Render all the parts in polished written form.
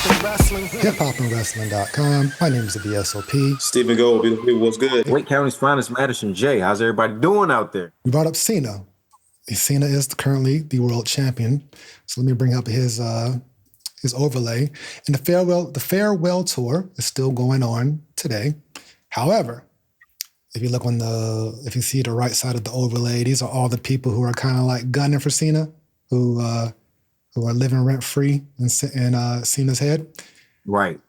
hiphopandwrestling.com. My name is the BSOP. Stephen Gold, beautiful people, what's good? Wake County's finest, Madison J. How's everybody doing out there? We brought up Cena. Cena is currently the world champion. So let me bring up his overlay. And the farewell tour is still going on today. However, if you look if you see the right side of the overlay, these are all the people who are kind of like gunning for Cena, who are living rent free in Cena's head. Right.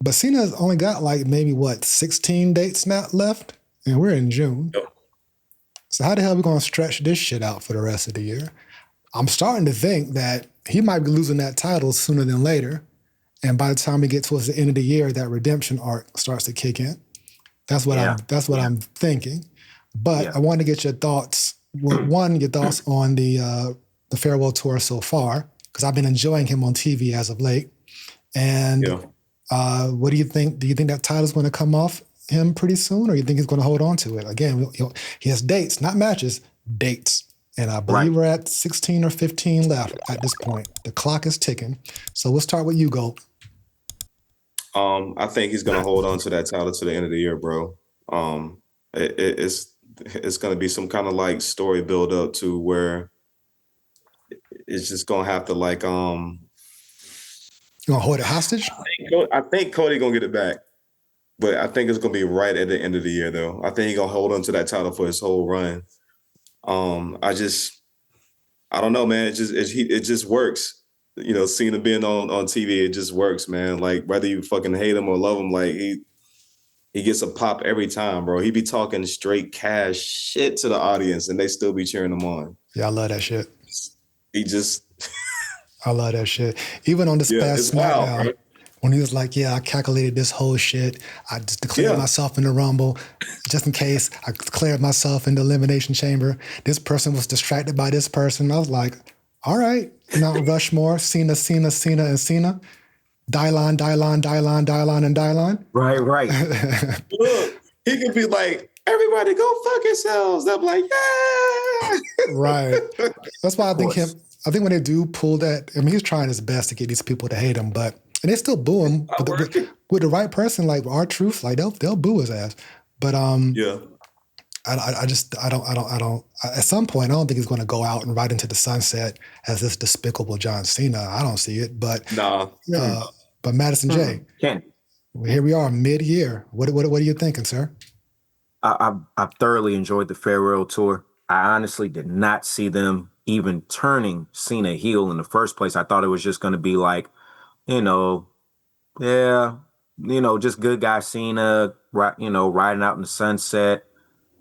But Cena's only got like maybe 16 dates now left, and we're in June. Yep. So how the hell are we going to stretch this shit out for the rest of the year? I'm starting to think that he might be losing that title sooner than later. And by the time we get towards the end of the year, that redemption arc starts to kick in. That's what I'm thinking. But I want to get your thoughts. One, your thoughts on the farewell tour so far, because I've been enjoying him on TV as of late. And what do you think? Do you think that title's going to come off him pretty soon, or you think he's going to hold on to it? Again, he has dates, not matches, dates. And I believe we're at 16 or 15 left at this point. The clock is ticking. So we'll start with you, Gold. I think he's going to hold on to that title to the end of the year, bro. It's going to be some kind of like story build up to where it's just going to have to like... You going to hold it hostage? I think Cody going to get it back. But I think it's going to be right at the end of the year, though. I think he's going to hold on to that title for his whole run. I don't know, man. It just works. You know, Cena being on TV, it just works, man. Like, whether you fucking hate him or love him, like, he gets a pop every time, bro. He be talking straight cash shit to the audience, and they still be cheering him on. Yeah, I love that shit. I love that shit. Even on this past SmackDown, wild, when he was like, I calculated this whole shit. I just declared myself in the Rumble just in case. I declared myself in the Elimination Chamber. This person was distracted by this person. I was like, all right, Mount Rushmore, Cena, and Cena. Dylon, and Dylon. Right. Look, he could be like, everybody go fuck yourselves. I'm like, yeah. Right. That's why I think when they do pull that, I mean, he's trying his best to get these people to hate him, and they still boo him with the right person, like R-Truth, like they'll boo his ass. But I don't. At some point, I don't think he's going to go out and ride into the sunset as this despicable John Cena. I don't see it. But but Madison J, here we are mid-year. What are you thinking, sir? I thoroughly enjoyed the farewell tour. I honestly did not see them even turning Cena heel in the first place. I thought it was just going to be like, just good guy Cena, riding out in the sunset.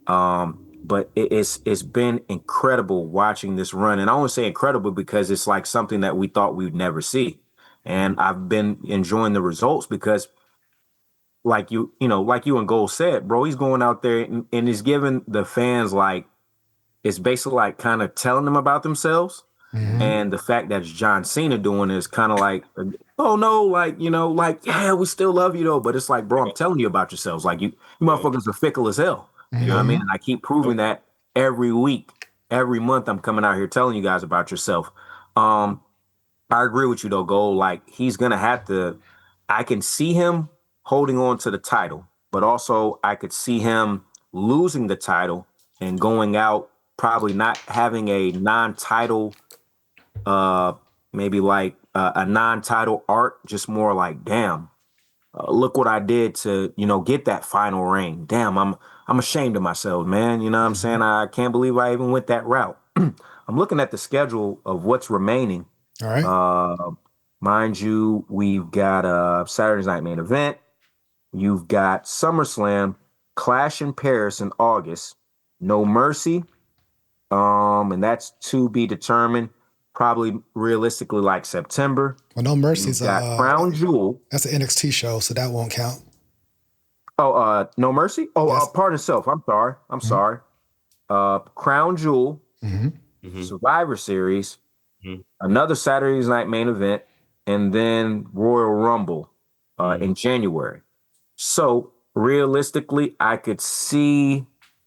But it's been incredible watching this run. And I only say incredible because it's like something that we thought we'd never see. And I've been enjoying the results because like you and Gold said, bro, he's going out there and he's giving the fans it's basically like kind of telling them about themselves. Mm-hmm. And the fact that it's John Cena doing is kind of like, oh no, we still love you though. But it's like, bro, I'm telling you about yourselves. Like you motherfuckers are fickle as hell. You know what I mean? And I keep proving that every week, every month I'm coming out here telling you guys about yourself. I agree with you though, Gold. Like he's going to have to, I can see him holding on to the title, but also I could see him losing the title and going out, probably not having a non-title, maybe like a non-title arc, just more like, damn, look what I did to, get that final reign. Damn, I'm ashamed of myself, man. You know what I'm saying? I can't believe I even went that route. I'm looking at the schedule of what's remaining. All right. Mind you, we've got Saturday's Night Main Event. You've got SummerSlam, Clash in Paris in August, No Mercy, and that's to be determined. Probably realistically like September. Well, No Mercy's Crown Jewel. That's an NXT show, so that won't count. Oh, No Mercy? Oh, yes. Pardon self. I'm sorry. Crown Jewel, Survivor Series, another Saturday's Night Main Event, and then Royal Rumble in January. So realistically, I could see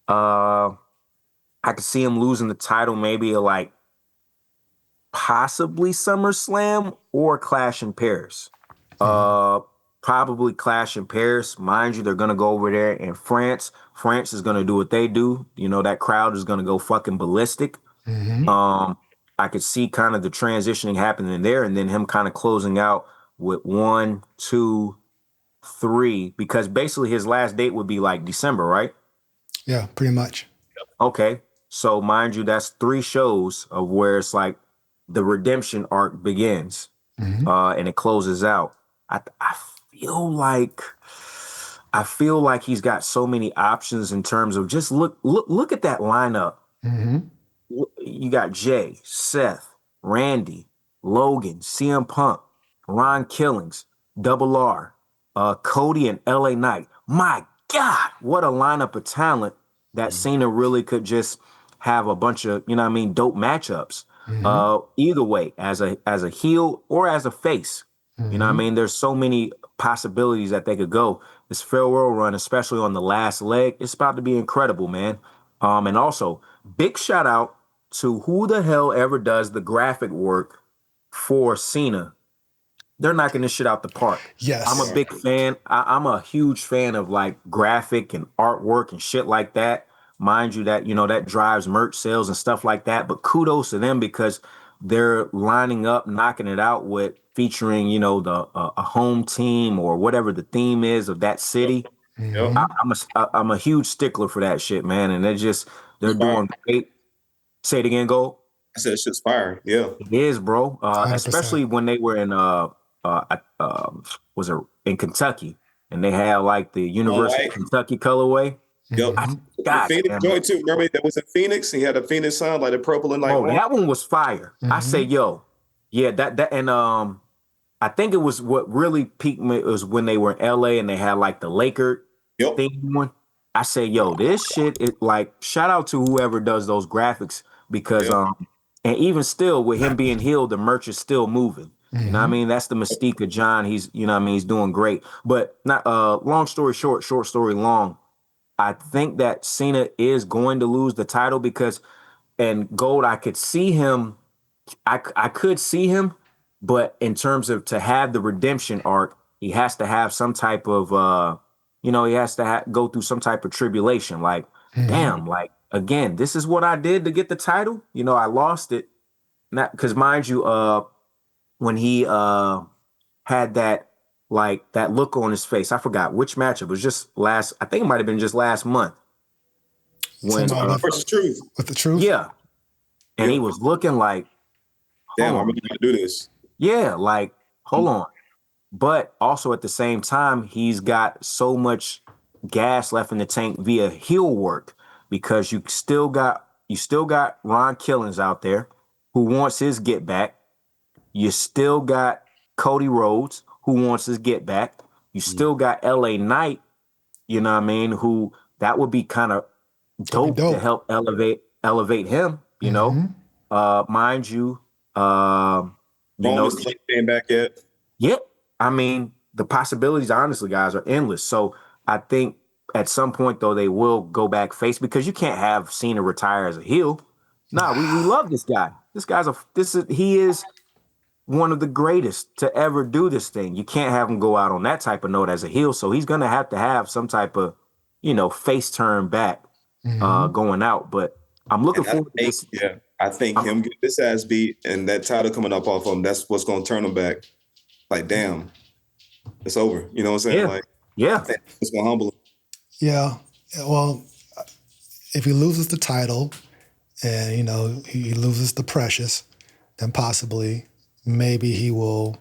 him losing the title maybe like possibly SummerSlam or Clash in Paris. Probably Clash in Paris. Mind you, they're gonna go over there in France. France is gonna do what they do. You know, that crowd is gonna go fucking ballistic. Mm-hmm. I could see kind of the transitioning happening there, and then him kind of closing out with 1, 2, 3, because basically his last date would be like December, right? Yeah, pretty much. Okay. So mind you, that's 3 shows of where it's like the redemption arc begins, Mm-hmm. and it closes out. I feel like he's got so many options in terms of just look at that lineup. Mm-hmm. You got Jay, Seth, Randy, Logan, CM Punk, Ron Killings, Double R, Cody, and LA Knight. My God, what a lineup of talent that Cena really could just have a bunch of, you know what I mean, dope matchups. Mm-hmm. Either way, as a heel or as a face. You know what I Mm-hmm. mean? There's so many possibilities that they could go. This farewell run, especially on the last leg, it's about to be incredible, man. And also, big shout out to who the hell ever does the graphic work for Cena. They're knocking this shit out the park. I'm a Yes. big fan. I'm a huge fan of like graphic and artwork and shit like that. Mind you, that, you know, that drives merch sales and stuff like that. But kudos to them because they're lining up, knocking it out with featuring, you know, the a home team or whatever the theme is of that city. Yep. I'm a huge stickler for that shit, man. And they're Fire. doing great. Say it again, Gold. I said shit's fire. Yeah. It is, bro. 100%. Especially when they were in was it in Kentucky, and they had like the University of White. Kentucky colorway. Yep. Mhm. God The Phoenix damn joint it. too. Remember that was in Phoenix? He had a Phoenix sign, like the purple and like Oh, orange. that one was fire. I say, yo, yeah, that and I think it was what really piqued me was when they were in LA and they had like the Laker Yep. thing one. I say, yo, this shit is like, shout out to whoever does those graphics because Yep. and even still with him being healed, the merch is still moving. You know what I Mhm. mean? That's the mystique of John. He's, you know what I mean, he's doing great. But not long story short, short story long. I think that Cena is going to lose the title because and Gold, I could see him. I could see him, but in terms of to have the redemption arc, he has to have some type of you know, he has to go through some type of tribulation. Like, damn, like again, this is what I did to get the title. You know, I lost it. Not because mind you, when he had that like that look on his face, I forgot which match it was. Just last, I think it might have been just last month when First truth. With the truth. yeah, and he Yeah. was looking like, Damn, hold I'm on. really gonna do this. Yeah, like, hold on. But also at the same time, he's got so much gas left in the tank via heel work because you still got Ron Killings out there who wants his get back. You still got Cody Rhodes who wants his get back. You still got LA Knight, you know what I mean, who that would be kind of dope to help elevate him, you know. Mind you, you know, Roman's came back yet. yeah. I mean, the possibilities, honestly, guys, are endless. So I think at some point, though, they will go back face because you can't have Cena retire as a heel. Nah, we love this guy. He is one of the greatest to ever do this thing. You can't have him go out on that type of note as a heel. So he's gonna have to have some type of, you know, face turn back going out. But I'm looking forward to this. Yeah, I think him getting this ass beat and that title coming up off him, that's what's gonna turn him back. Like, damn, it's over. You know what I'm saying? Yeah. Like, Yeah. I think it's gonna humble him. Yeah. Well, if he loses the title and, you know, he loses the Precious, then possibly maybe he will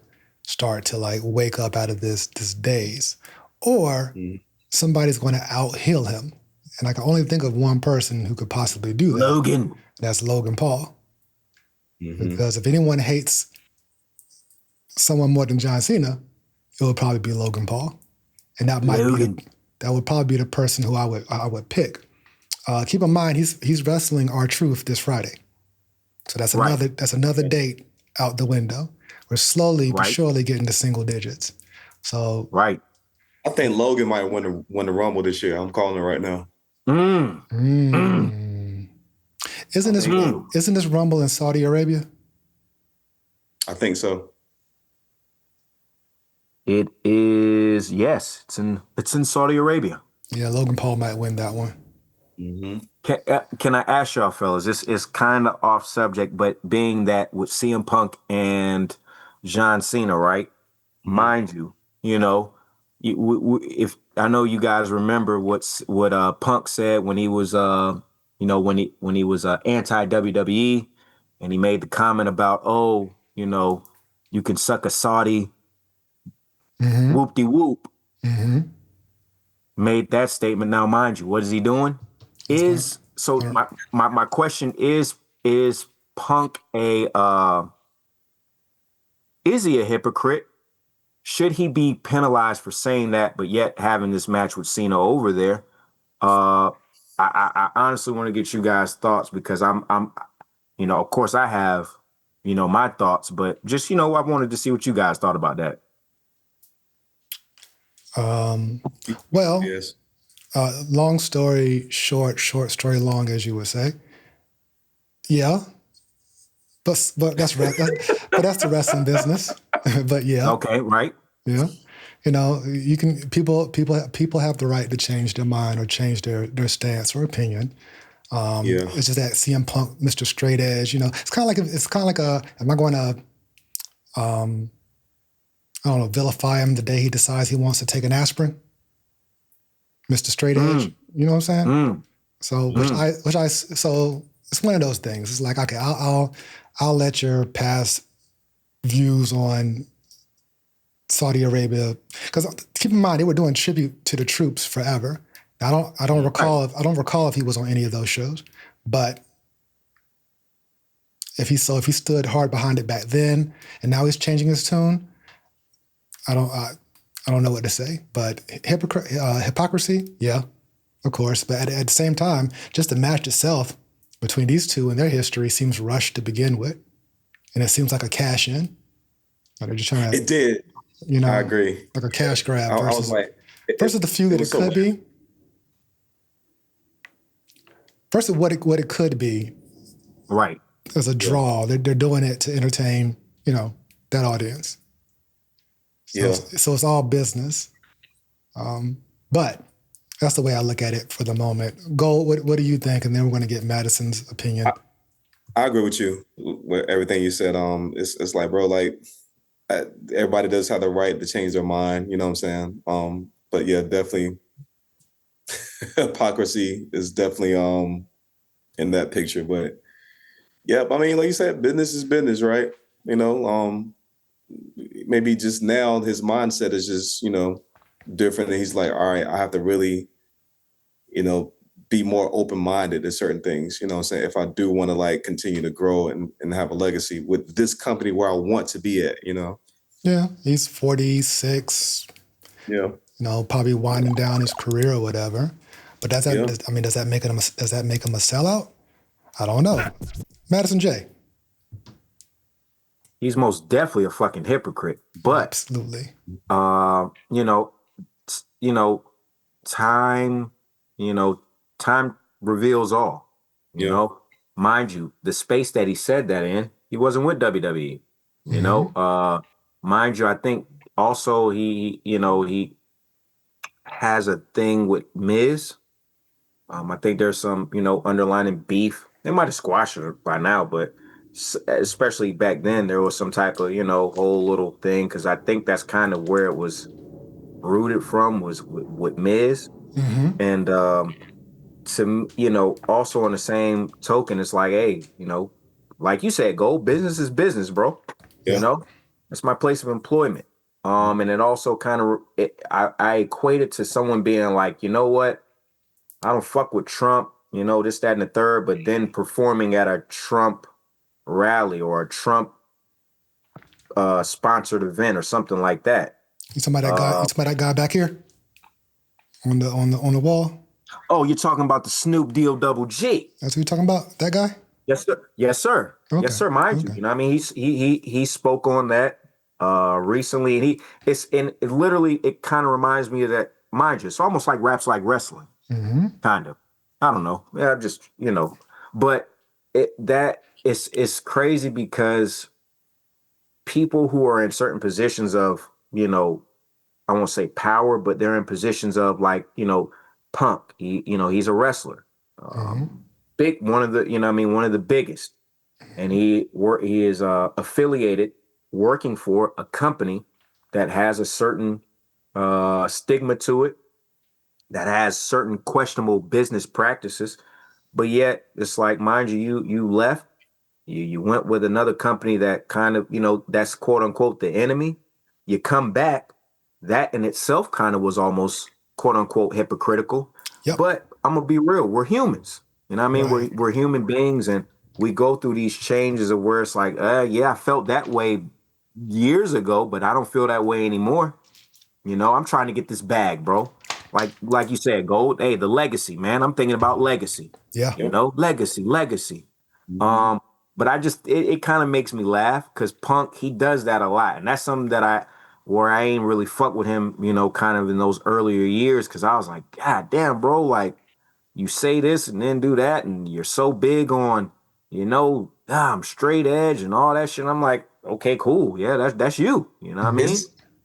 start to like wake up out of this daze. Or somebody's going to out-heal him. And I can only think of one person who could possibly do that. Logan. That's Logan Paul. Because if anyone hates someone more than John Cena, it would probably be Logan Paul. And that would probably be the person who I would pick. Keep in mind he's wrestling R-Truth this Friday. So that's another date out the window. We're slowly but surely getting to single digits. So right. I think Logan might win the Rumble this year. I'm calling it right now. Isn't this Rumble in Saudi Arabia? I think so. It is, yes, it's in Saudi Arabia. Yeah, Logan Paul might win that one. Mm-hmm. Can I ask y'all, fellas? This is kind of off subject, but being that with CM Punk and John Cena, right? Mm-hmm. Mind you, if I know you guys remember what Punk said when he was when he was anti WWE, and he made the comment about, oh, you can suck a Saudi, Mm-hmm. whoop de whoop. Mm-hmm. Made that statement. Now, mind you, what is he doing? My question is Punk is he a hypocrite? Should he be penalized for saying that, but yet having this match with Cena over there? I honestly want to get you guys' thoughts, because I'm of course I have my thoughts, but just I wanted to see what you guys thought about that. Well, Yes. long story short, short story long, as you would say. Yeah, but that's right. But that's the wrestling business. But yeah, Okay, right. yeah. You can people have the right to change their mind or change their stance or opinion. Yeah. It's just that CM Punk, Mr. Straight Edge. It's kind of like a. Am I going to I don't know, vilify him the day he decides he wants to take an aspirin? Mr. Straight Edge. You know what I'm saying? So so it's one of those things. It's like, okay, I'll let your past views on Saudi Arabia, because keep in mind they were doing tribute to the troops forever. I don't recall if he was on any of those shows, but if he stood hard behind it back then and now he's changing his tune, I don't know what to say. But hypocrisy, yeah, of course. But at the same time, just the match itself between these two and their history seems rushed to begin with, and it seems like a cash in. They're just trying to. It did. I agree. Like a cash grab I versus was like, versus the feud that it could be. Versus what it could be. Right. As a draw, they're doing it to entertain that audience. So it's all business. But that's the way I look at it for the moment. Gold, what do you think? And then we're going to get Madison's opinion. I agree with you with everything you said. It's like, bro, like everybody does have the right to change their mind. You know what I'm saying? But yeah, definitely hypocrisy is definitely in that picture. But yeah, I mean, like you said, business is business, right? Maybe just now his mindset is just, different. And he's like, all right, I have to really, be more open-minded to certain things. You know what I'm saying? If I do want to like continue to grow and have a legacy with this company where I want to be at, Yeah, he's 46. Yeah. Probably winding down his career or whatever. But does that make him a sellout? I don't know. Madison J. He's most definitely a fucking hypocrite. But absolutely. Time reveals all. You know, mind you, the space that he said that in, he wasn't with WWE. Mind you, I think also he has a thing with Miz. I think there's some underlying beef. They might have squashed it by now, but especially back then there was some type of whole little thing, because I think that's kind of where it was rooted from, was with Miz. And to also on the same token, it's like, hey, like you said, business is business, bro. That's my place of employment. And it also kind of I equate it to someone being like, you know what, I don't fuck with Trump, this, that, and the third, but then performing at a Trump rally or a Trump sponsored event or something like that. You talking about that guy back here on the wall? Oh, you're talking about the Snoop Deal Double G. That's what you're talking about? That guy? Yes, sir. Yes, sir. Okay. Yes, sir. Mind you, I mean, he spoke on that recently, and it literally kind of reminds me of that. Mind you, it's almost like raps like wrestling, kind of. I don't know. Yeah, just but it's crazy because people who are in certain positions of I won't say power, but they're in positions of like, Punk. He's a wrestler. Big, one of the, one of the biggest. And he is affiliated, working for a company that has a certain stigma to it, that has certain questionable business practices. But yet, it's like, mind you, you left, you went with another company that kind of, that's quote unquote the enemy. You come back, that in itself kind of was almost quote unquote hypocritical. Yep. But I'm gonna be real, we're humans. You know what I mean? Right. We're human beings, and we go through these changes of where it's like, yeah, I felt that way years ago, but I don't feel that way anymore. I'm trying to get this bag, bro. Like you said, gold. Hey, the legacy, man. I'm thinking about legacy. Yeah. Legacy. Mm-hmm. But it kind of makes me laugh because Punk, he does that a lot. And that's something that I ain't really fuck with him, kind of in those earlier years. Cause I was like, God damn, bro, like you say this and then do that. And you're so big on, I'm straight edge and all that shit. I'm like, okay, cool. Yeah, that's you. You know what I mean?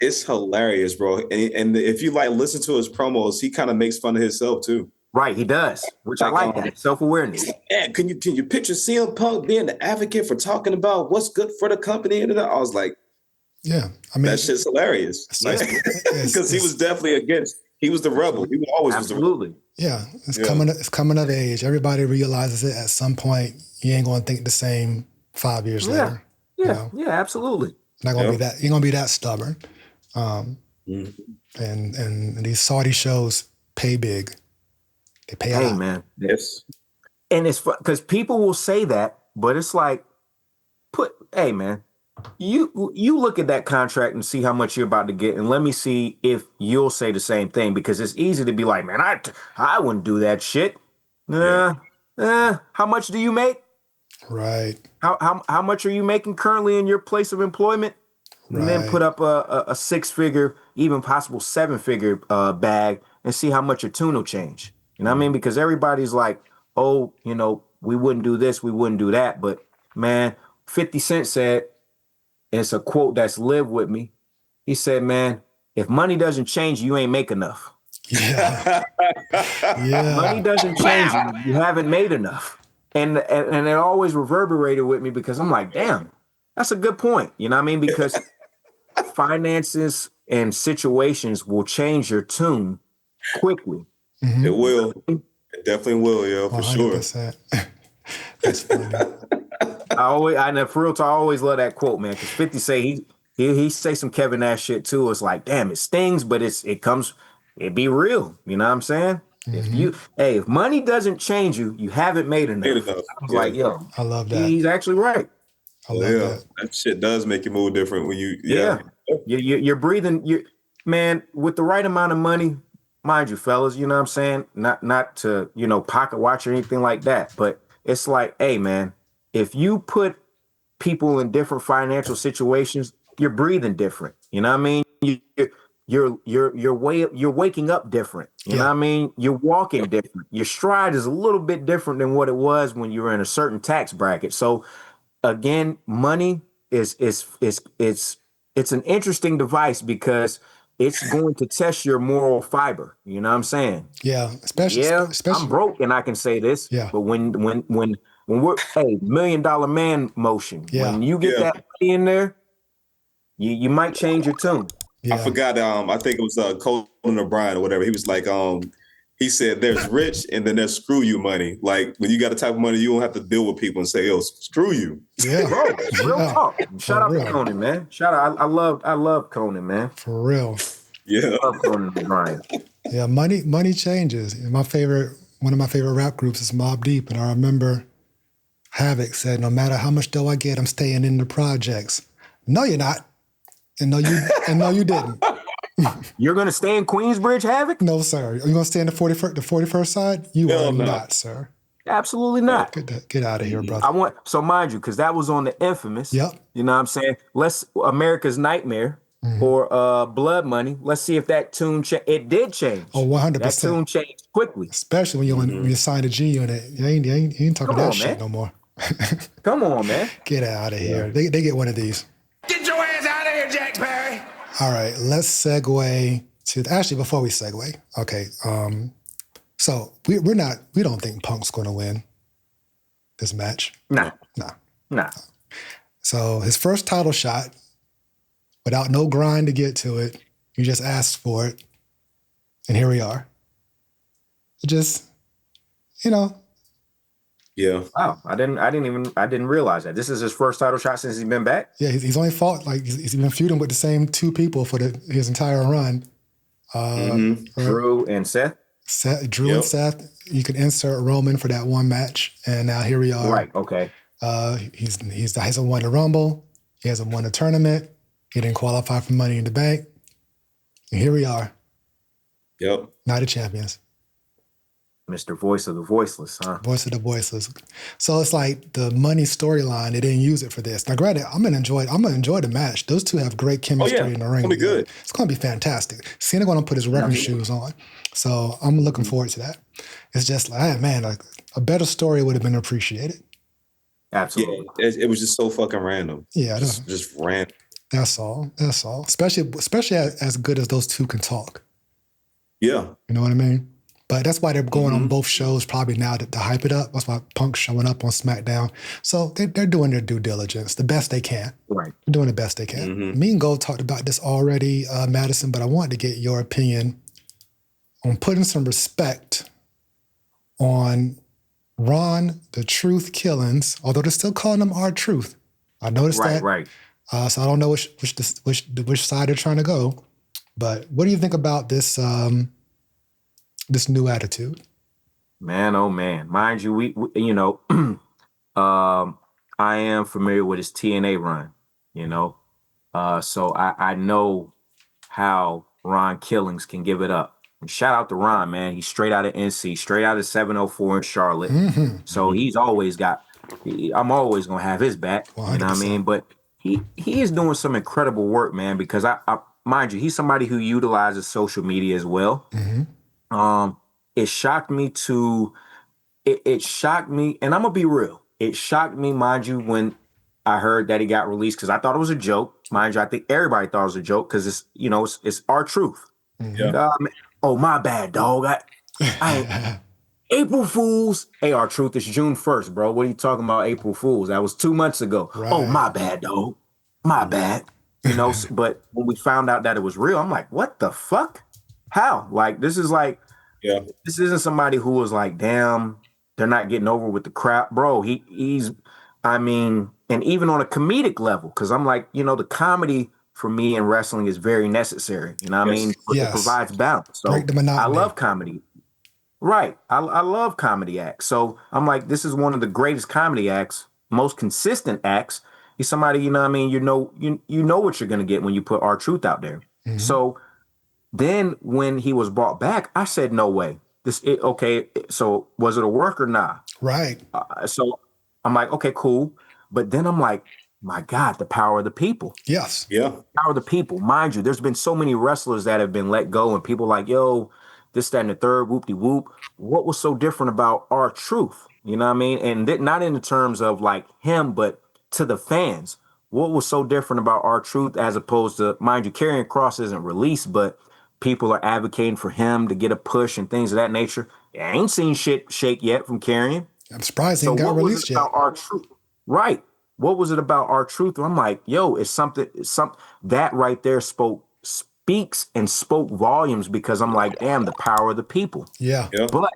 It's hilarious, bro. And if you like listen to his promos, he kind of makes fun of himself too. Right, he does, which I like that self-awareness. Yeah, can you picture CM Punk being the advocate for talking about what's good for the company? And I was like, yeah, I mean, that shit's hilarious. Because he was definitely against. He was the rebel. He always absolutely. Was the rebel. Yeah, it's coming of age. Everybody realizes it at some point. You ain't going to think the same 5 years later. Yeah, absolutely. Not going to be that. You're going to be that stubborn. And these Saudi shows pay big. They pay out. Hey, man. Yes. And it's because people will say that, but it's like, hey, man, you look at that contract and see how much you're about to get, and let me see if you'll say the same thing, because it's easy to be like, man, I wouldn't do that shit. How much do you make? Right. How much are you making currently in your place of employment? And then put up a 6-figure, even possible 7-figure bag and see how much your tune will change. You know what I mean? Because everybody's like, oh, we wouldn't do this, we wouldn't do that. But man, 50 Cent said, and it's a quote that's lived with me. He said, man, if money doesn't change, you ain't make enough. Yeah. If money doesn't change, you haven't made enough. And it always reverberated with me because I'm like, damn, that's a good point. You know what I mean? Because finances and situations will change your tune quickly. Mm-hmm. It will. It definitely will, yo, for 100%. sure. That's funny. For real talk, I always love that quote, man. Because 50 say he say some Kevin Nash shit too. It's like, damn, it stings, but it be real. You know what I'm saying? Mm-hmm. If money doesn't change you, you haven't made enough. I was like, yo, I love that. He's actually right. I love that. That shit does make you move different when you. You're breathing. Man, with the right amount of money. Mind you, fellas, you know what I'm saying? Not to, pocket watch or anything like that. But it's like, hey, man, if you put people in different financial situations, you're breathing different. You know what I mean? You're waking up different. You know what I mean? You're walking different. Your stride is a little bit different than what it was when you were in a certain tax bracket. So again, money is an interesting device because it's going to test your moral fiber. You know what I'm saying? Yeah, especially I'm broke and I can say this. Yeah. But when we're $1 million man motion, when you get that money in there, you might change your tune. Yeah. I forgot. I think it was Conan O'Brien or whatever. He was like, he said, "There's rich and then there's screw you money. Like when you got the type of money, you don't have to deal with people and say, yo, screw you." Yeah, bro. Real talk. Shout out to Conan, man. Shout out. I love Conan, man. For real. Yeah. I love Conan O'Brien. Yeah, money changes. One of my favorite rap groups is Mobb Deep, and I remember Havoc said, "No matter how much dough I get, I'm staying in the projects." No, you're not. And no, you didn't. You're going to stay in Queensbridge, Havoc? No, sir. Are you going to stay in the 41st side? You are not, sir. Absolutely not. Get out of here, brother. So mind you, because that was on the Infamous. Yep. You know what I'm saying? America's Nightmare or Blood Money. Let's see if that tune it did change. Oh, 100%. That tune changed quickly. Especially when you signed a G unit. You ain't talking that shit no more. Come on, man. Get out of here. They get one of these. Get your ass out of here, Jack Perry. All right, let's segue to actually before we segue. Okay, so we don't think Punk's going to win this match. Nah. So his first title shot, without no grind to get to it, you just asked for it, and here we are. It just, Yeah. Wow, I didn't realize that. This is his first title shot since he's been back. Yeah, he's only fought he's been feuding with the same two people for his entire run. Drew and Seth. Drew and Seth. You can insert Roman for that one match, and now here we are. Right. Okay. He hasn't won the Rumble. He hasn't won a tournament. He didn't qualify for Money in the Bank. And here we are. Yep. Night of Champions. Mr. Voice of the Voiceless, huh? Voice of the Voiceless. So it's like the Money storyline. They didn't use it for this. Now, granted, I'm gonna enjoy the match. Those two have great chemistry in the ring. It's gonna be good. It's gonna be fantastic. Cena gonna put his wrecking shoes on, so I'm looking forward to that. It's just like, man, like a better story would have been appreciated. Absolutely. Yeah, it was just so fucking random. Yeah, just random. That's all. Especially as good as those two can talk. Yeah. You know what I mean? But that's why they're going on both shows probably now to hype it up. That's why Punk's showing up on SmackDown. So they're doing their due diligence, the best they can. Right. They're doing the best they can. Me and Gold talked about this already, Madison, but I wanted to get your opinion on putting some respect on Ron, the Truth Killings, although they're still calling them R-Truth. I noticed that. Right. So I don't know which side they're trying to go. But what do you think about this this new attitude? Man, oh man. Mind you, we I am familiar with his TNA run, so I know how Ron Killings can give it up. And shout out to Ron, man. He's straight out of NC, straight out of 704 in Charlotte. So he's always I'm always going to have his back. 100%. You know what I mean? But he is doing some incredible work, man, because I mind you, he's somebody who utilizes social media as well. It shocked me, and I'm gonna be real. It shocked me, mind you, when I heard that he got released, because I thought it was a joke. Mind you, I think everybody thought it was a joke because it's R-Truth. Yeah. Oh, my bad, dog. I April Fools. Hey, R-Truth, it's June 1st, bro. What are you talking about, April Fools? That was 2 months ago. Right. Oh, my bad, dog. My bad. But when we found out that it was real, I'm like, what the fuck? How? Like, this is like, this isn't somebody who was like, damn, they're not getting over with the crap. Bro, he's, and even on a comedic level, because I'm like, the comedy for me in wrestling is very necessary. You know what I mean? It provides balance. So I love comedy. Right. I love comedy acts. So I'm like, this is one of the greatest comedy acts, most consistent acts. He's somebody, you know what I mean? You know what you're going to get when you put R-Truth out there. So then when he was brought back, I said, no way. So was it a work or not? Right. So I'm like, okay, cool. But then I'm like, my God, the power of the people. Yes. Yeah. Power of the people. Mind you, there's been so many wrestlers that have been let go and people like, yo, this, that, and the third, whoop-de-whoop. What was so different about R-Truth? You know what I mean? And not in the terms of like him, but to the fans. What was so different about R-Truth as opposed to, mind you, Karrion Kross isn't released, but people are advocating for him to get a push and things of that nature. I ain't seen shit shake yet from Karrion. I'm surprised he ain't got released yet. R-Truth? Right. What was it about R-Truth? I'm like, yo, it's something that right there speaks and spoke volumes, because I'm like, damn, the power of the people. Yeah. But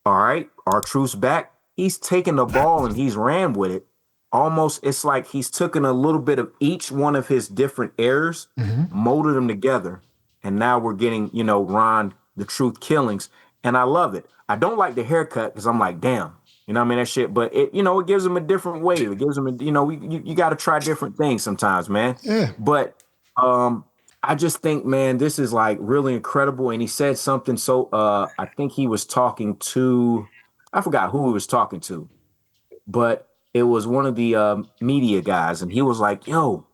all right, R-Truth's back. He's taken the ball and he's ran with it. Almost, it's like he's taken a little bit of each one of his different errors, molded them together. And now we're getting, Ron, the Truth Killings. And I love it. I don't like the haircut because I'm like, damn, you know what I mean? That shit. But it, it gives him a different wave. It gives him you got to try different things sometimes, man. Yeah. But I just think, man, this is like really incredible. And he said something. So I think he was talking to, I forgot who he was talking to, but it was one of the media guys. And he was like, yo,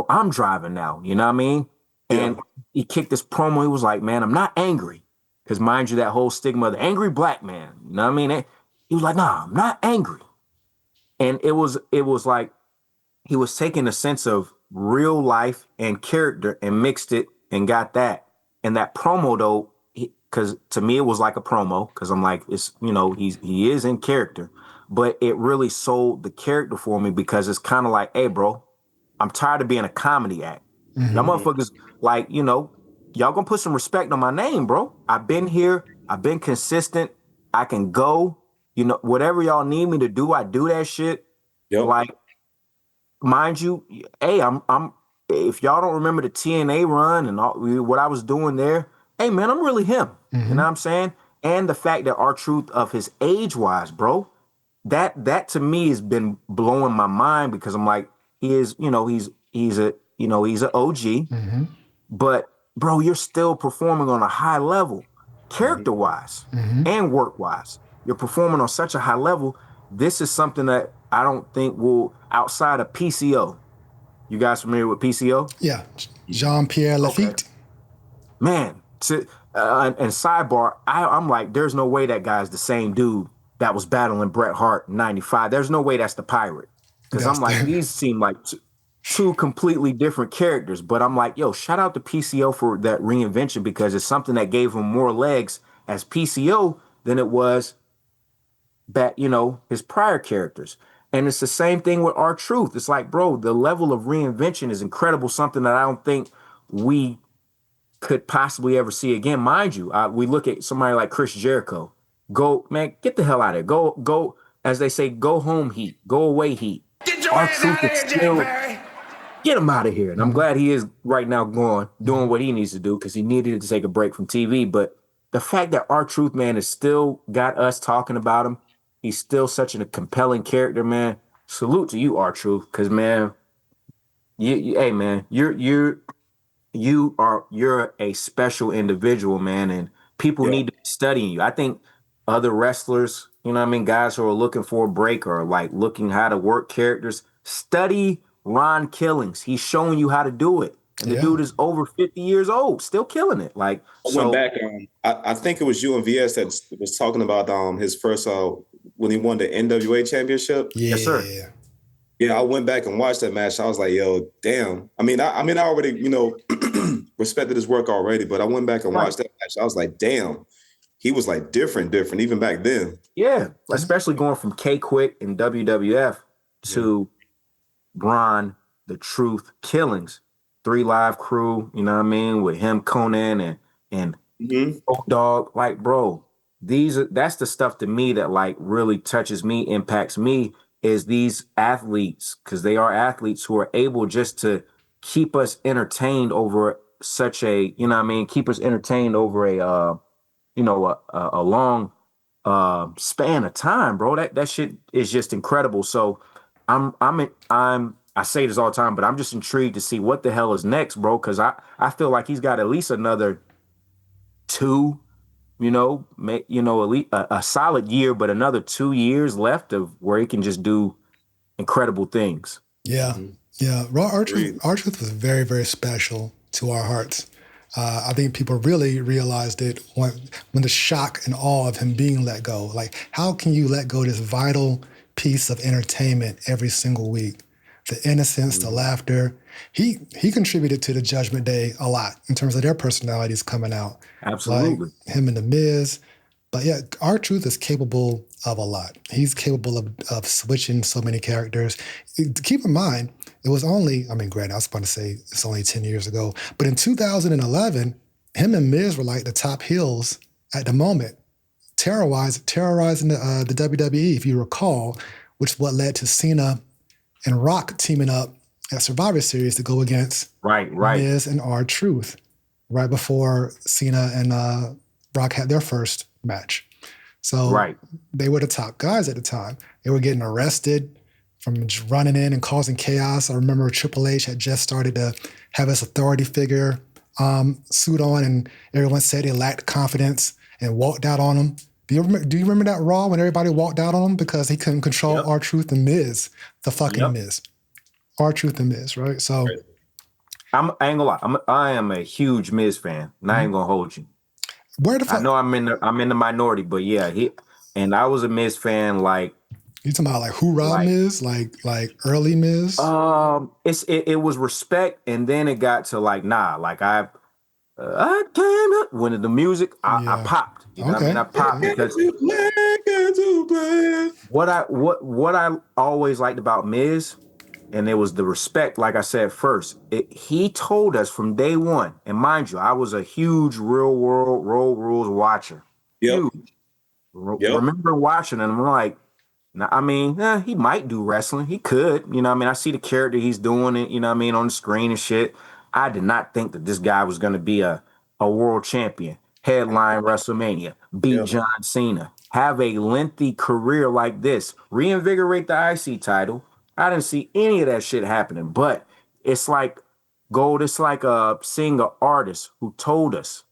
I'm driving now. You know what I mean? And he kicked this promo. He was like, man, I'm not angry. Because mind you, that whole stigma of the angry black man. You know what I mean? He was like, nah, I'm not angry. And it was like he was taking a sense of real life and character and mixed it and got that. And that promo though, because to me it was like a promo, because I'm like, it's, you know, he is in character, but it really sold the character for me, because it's kind of like, hey bro, I'm tired of being a comedy act. Y'all motherfuckers, like, you know, y'all gonna put some respect on my name, bro. I've been here, I've been consistent, I can go, you know, whatever y'all need me to do, I do that shit. Yep. Like, mind you, hey, I'm if y'all don't remember the TNA run and all what I was doing there, hey man, I'm really him. You know what I'm saying? And the fact that R-Truth of his age wise, bro, that to me has been blowing my mind, because I'm like, he is, you know, he's a, you know, he's an OG, but bro, you're still performing on a high level, character wise and work wise. You're performing on such a high level. This is something that I don't think will, outside of PCO. You guys familiar with PCO? Yeah, Jean-Pierre Lafitte. Okay. Man, and sidebar, I'm like, there's no way that guy's the same dude that was battling Bret Hart in '95. There's no way that's the Pirate, because I'm like, these seem like two completely different characters. But I'm like, yo, shout out to PCO for that reinvention, because it's something that gave him more legs as PCO than it was back, you know, his prior characters. And it's the same thing with R-Truth. It's like, bro, the level of reinvention is incredible, something that I don't think we could possibly ever see again. Mind you, we look at somebody like Chris Jericho. Go, man, get the hell out of here. Go, as they say, go home heat, go away heat. Get your ass out of here, Jay Perry. Get him out of here. And I'm glad he is right now doing what he needs to do, because he needed to take a break from TV. But the fact that R-Truth, man, has still got us talking about him, he's still such a compelling character, man. Salute to you, R-Truth, because, man, hey, man, you're a special individual, man, and people need to be studying you. I think other wrestlers, you know what I mean, guys who are looking for a break or like looking how to work characters, study Ron Killings. He's showing you how to do it. And the dude is over 50 years old, still killing it. Like, I went back. I think it was you and VS that was talking about his first when he won the NWA championship. Yeah. Yes, sir. Yeah, I went back and watched that match. I was like, yo, damn. I mean, I already, you know, respected his work already, but I went back and watched that match. I was like, damn, he was like different, even back then. Yeah, especially going from K-Quick in WWF to Ron, the Truth Killings, 3 Live Crew, you know what I mean, with him, Conan, and Oak Dog. Like, bro, that's the stuff to me that like really touches me, impacts me, is these athletes, because they are athletes who are able just to keep us entertained over such a, you know what I mean, keep us entertained over a, you know, a long span of time, bro. That shit is just incredible. So I say this all the time, but I'm just intrigued to see what the hell is next, bro, because I feel like he's got at least another 2, you know, at least a solid year, but another 2 years left of where he can just do incredible things. Yeah. Yeah. R-Truth was very, very special to our hearts. I think people really realized it when the shock and awe of him being let go. Like, how can you let go this vital piece of entertainment every single week? The innocence, the laughter. He contributed to the Judgment Day a lot in terms of their personalities coming out. Absolutely. Like him and The Miz. But yeah, R-Truth is capable of a lot. He's capable of switching so many characters. Keep in mind, it was only, I mean, granted, I was about to say it's only 10 years ago, but in 2011, him and Miz were like the top heels at the moment, terrorizing the WWE, if you recall, which is what led to Cena and Rock teaming up at Survivor Series to go against Miz and R-Truth right before Cena and Rock had their first match. So they were the top guys at the time. They were getting arrested from just running in and causing chaos. I remember Triple H had just started to have his authority figure suit on, and everyone said he lacked confidence and walked out on him. Do you remember that Raw when everybody walked out on him because he couldn't control R-Truth and Miz, the fucking Miz, R-Truth and Miz, right? So I ain't gonna lie, I am a huge Miz fan, and I ain't gonna hold you. Where the fuck? I know I'm in the minority, but yeah, I was a Miz fan like You talking about like hoorah Miz, like early Miz? It was respect, and then it got to like like I came up when the music I popped. You know what I mean? I popped because what I always liked about Miz, and it was the respect. Like I said first, he told us from day one, and mind you, I was a huge real world Road Rules watcher. Yep. Huge. Remember watching, and I'm like, I mean, he might do wrestling. He could, you know what I mean? I see the character he's doing it, you know what I mean, on the screen and shit. I did not think that this guy was going to be a world champion, headline WrestleMania, beat John Cena, have a lengthy career like this, reinvigorate the IC title. I didn't see any of that shit happening, but it's like gold. It's like seeing an artist who told us,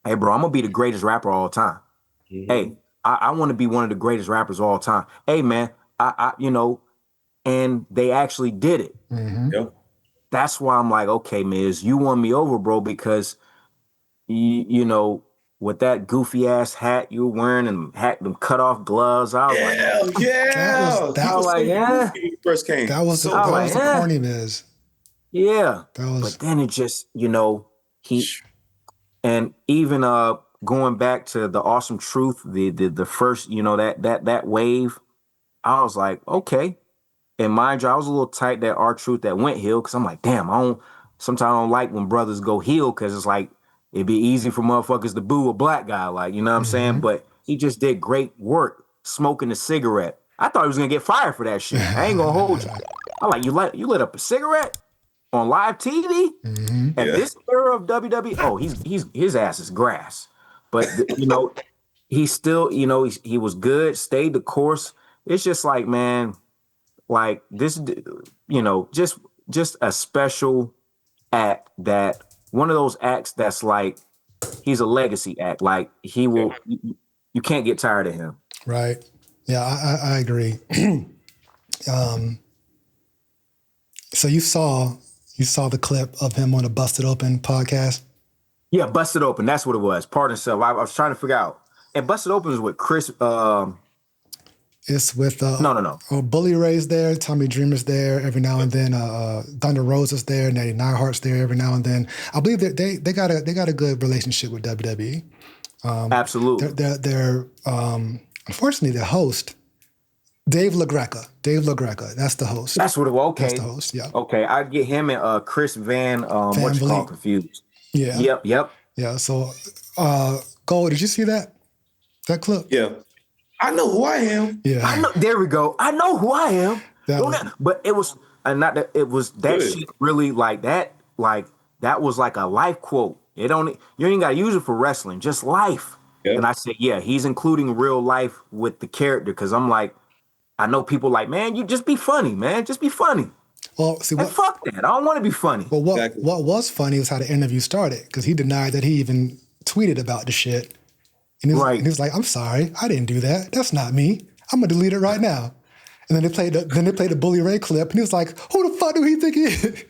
hey, bro, I'm going to be the greatest rapper of all time. Hey, I want to be one of the greatest rappers of all time. Hey, man, I and they actually did it. Yep. That's why I'm like, okay, Miz, you won me over, bro, because you know, with that goofy ass hat you were wearing and them cut off gloves, I was That was like, when he first came. That was the corny Miz. Yeah. But then it just, you know, and even going back to the Awesome Truth, the first, you know, that wave, I was like, okay. And mind you, I was a little tight that R-Truth that went heel, because I'm like, damn, sometimes I don't like when brothers go heel, because it's like it'd be easy for motherfuckers to boo a black guy, like, you know what I'm saying? But he just did great work smoking a cigarette. I thought he was gonna get fired for that shit. I ain't gonna hold you. I'm like, you lit up a cigarette on live TV at this era of WWE? Oh, his ass is grass. But you know, he still, you know, he was good, stayed the course. It's just like, man, like this, you know, just a special act, that one of those acts that's like, he's a legacy act. Like he will, you can't get tired of him. Right. Yeah, I agree. So you saw the clip of him on the Busted Open podcast? Yeah, Busted Open. That's what it was. Pardon self. I was trying to figure out. And Busted Open is with Chris. It's with No. Bully Ray's there, Tommy Dreamer's there every now and then. Thunder Rose is there, Natty Neidhart's there every now and then. I believe that they got a good relationship with WWE. Absolutely. They're unfortunately the host, Dave LaGreca. That's the host. That's what it was. Okay. That's the host. Yeah. Okay, I get him and Chris Van. What you call confused? Yeah. Yep. Yeah. So, Gold, did you see that clip? Yeah. I know who I am. Yeah. I know. There we go. I know who I am. But it was not that. It was that Good. shit really like that. Like that was like a life quote. You ain't got to use it for wrestling. Just life. Yep. And I said, yeah, he's including real life with the character, because I'm like, I know people like, man, you just be funny, man. Just be funny. Well, see, fuck that. I don't want to be funny. Well, what was funny was how the interview started, because he denied that he even tweeted about the shit. And he was like, I'm sorry, I didn't do that. That's not me. I'm gonna delete it right now. And then they played the Bully Ray clip, and he was like, who the fuck do he think he is?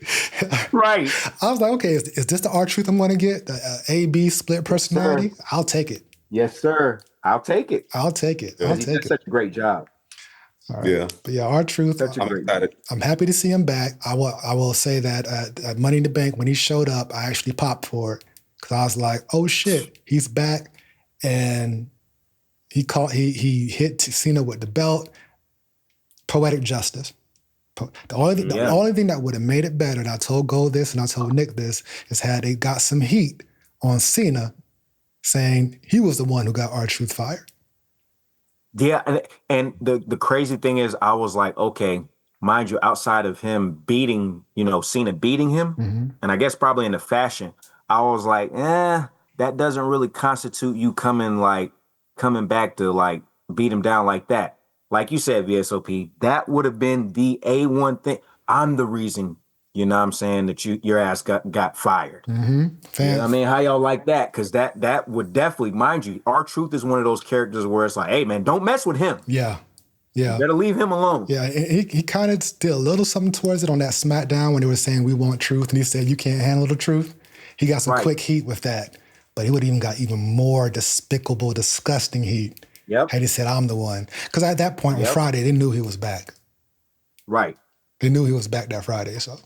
Right. I was like, okay, is this the R-Truth I'm gonna get? The A-B split personality? Yes, I'll take it. Yes, sir. I'll take it. I'll take it. He did such a great job. All right. Yeah. But yeah, R-Truth, I'm happy to see him back. I will say that at Money in the Bank, when he showed up, I actually popped for it, because I was like, oh shit, he's back. And he hit Cena with the belt. Poetic justice. The only thing that would have made it better, and I told Gold this and I told Nick this, is had they got some heat on Cena saying he was the one who got R-Truth fired. Yeah, and the crazy thing is, I was like, okay, mind you, outside of him beating, you know, Cena beating him, and I guess probably in the fashion, I was like, that doesn't really constitute you coming back to like beat him down like that. Like you said, VSOP, that would have been the A1 thing. I'm the reason, you know what I'm saying, that your ass got fired. You know I mean, how y'all like that? Because that would definitely, mind you, R-Truth is one of those characters where it's like, hey, man, don't mess with him. Yeah. You better leave him alone. Yeah, he kind of did a little something towards it on that SmackDown when they were saying we want truth, and he said you can't handle the truth. He got some quick heat with that, but he would have even got even more despicable, disgusting heat Yep. Had he said, I'm the one. Because at that point on Friday, they knew he was back. Right. They knew he was back that Friday. So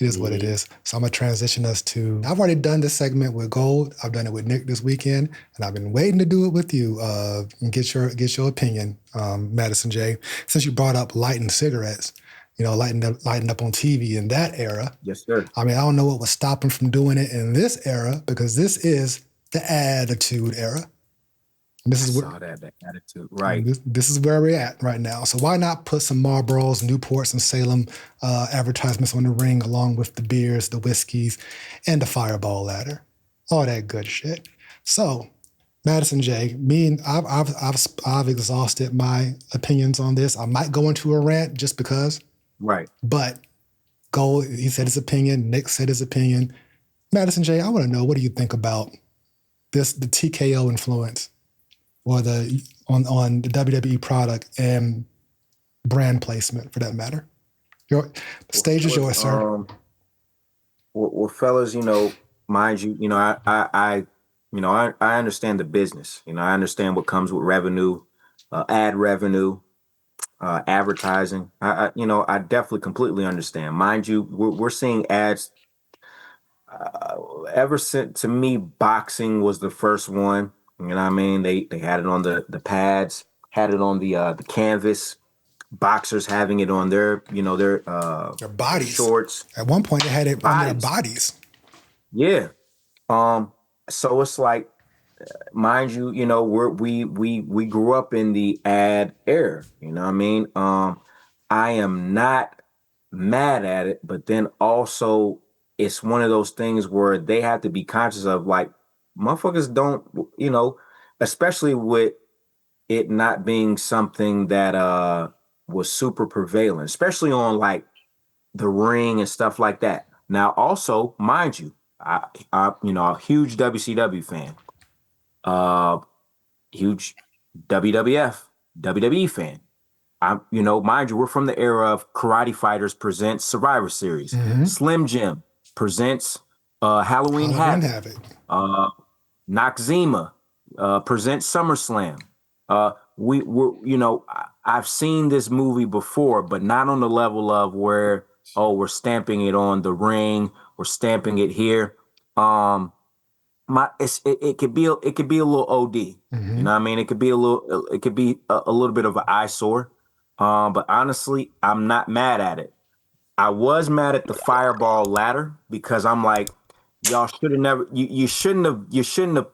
it is what it is. So I'm going to transition us to, I've already done this segment with Gold. I've done it with Nick this weekend. And I've been waiting to do it with you and get your opinion, Madison J. Since you brought up lighting cigarettes, lighting up on TV in that era. Yes, sir. I mean, I don't know what was stopping from doing it in this era because this is the attitude era. This is saw that attitude, right? This is where we're at right now. So why not put some Marlboros, Newports, and Salem advertisements on the ring, along with the beers, the whiskeys, and the Fireball ladder, all that good shit. So, Madison J, I've exhausted my opinions on this. I might go into a rant just because, right? But Gold, he said his opinion. Nick said his opinion. Madison J, I want to know, what do you think about this, the TKO influence? Or on the WWE product and brand placement, for that matter. The stage is yours, sir. Well, fellas, mind you, I understand the business. I understand what comes with revenue, ad revenue, advertising. I definitely completely understand. Mind you, we're seeing ads. Ever since, to me, boxing was the first one. You know what I mean? They had it on the pads, had it on the canvas. Boxers having it on their bodies, shorts. At one point, they had it on their bodies. Yeah. So it's like, mind you, we grew up in the ad era. You know what I mean? I am not mad at it, but then also it's one of those things where they have to be conscious of, like, motherfuckers don't, especially with it not being something that was super prevalent, especially on like the ring and stuff like that. Now, also, mind you, I a huge WCW fan, huge WWF, WWE fan. Mind you, we're from the era of Karate Fighters presents Survivor Series, Slim Jim presents Halloween Havoc. Noxzema presents SummerSlam. I've seen this movie before, but not on the level of where, we're stamping it on the ring, we're stamping it here. It could be a little OD. You know what I mean? It could be a little bit of an eyesore. But honestly, I'm not mad at it. I was mad at the Fireball ladder because I'm like, y'all should have never. You shouldn't have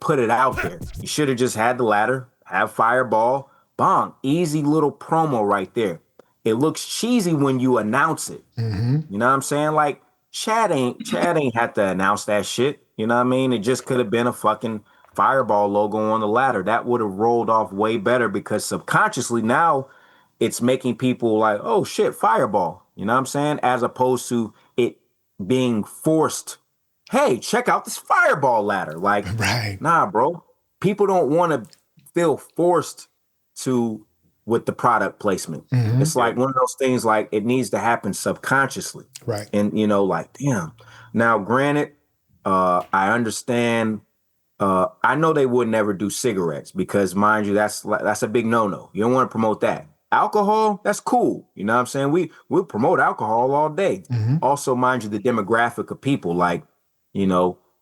put it out there. You should have just had the ladder, have Fireball, bong, easy little promo right there. It looks cheesy when you announce it. You know what I'm saying? Like Chad ain't had to announce that shit. You know what I mean? It just could have been a fucking Fireball logo on the ladder. That would have rolled off way better because subconsciously now it's making people like, oh shit, Fireball. You know what I'm saying? As opposed to it being forced. Hey, check out this Fireball ladder. Like, right. Nah, bro. People don't want to feel forced with the product placement. It's like one of those things, like it needs to happen subconsciously. Right. And, like, damn. Now, granted, I understand. I know they would never do cigarettes because, mind you, that's a big no-no. You don't want to promote that. Alcohol, that's cool. You know what I'm saying? We'll promote alcohol all day. Also, mind you, the demographic of people, like,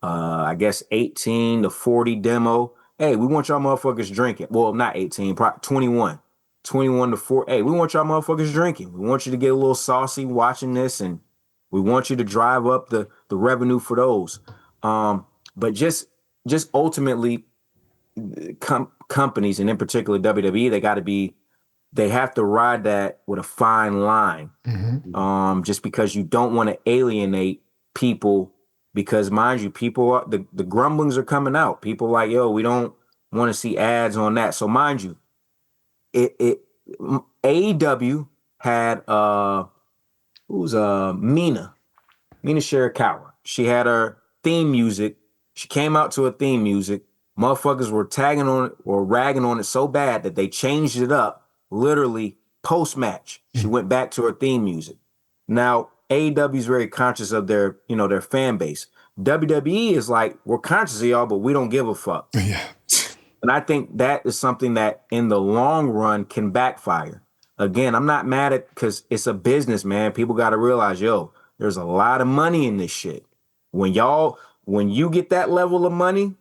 I guess 18 to 40 demo. Hey, we want y'all motherfuckers drinking. Well, not 18, 21. 21 to 4. Hey, we want y'all motherfuckers drinking. We want you to get a little saucy watching this, and we want you to drive up the revenue for those. But just ultimately, companies, and in particular WWE, they have to ride that with a fine line. Just because you don't want to alienate people, because mind you, the grumblings are coming out. People like, yo, we don't want to see ads on that. So mind you, AEW had Mina Shirakawa. She had her theme music. She came out to her theme music. Motherfuckers were tagging on it or ragging on it so bad that they changed it up literally post-match. She went back to her theme music. Now, AEW is very conscious of their fan base. WWE is like, we're conscious of y'all, but we don't give a fuck. Yeah. And I think that is something that in the long run can backfire. Again, I'm not mad at because it's a business, man. People got to realize, there's a lot of money in this shit. When you get that level of money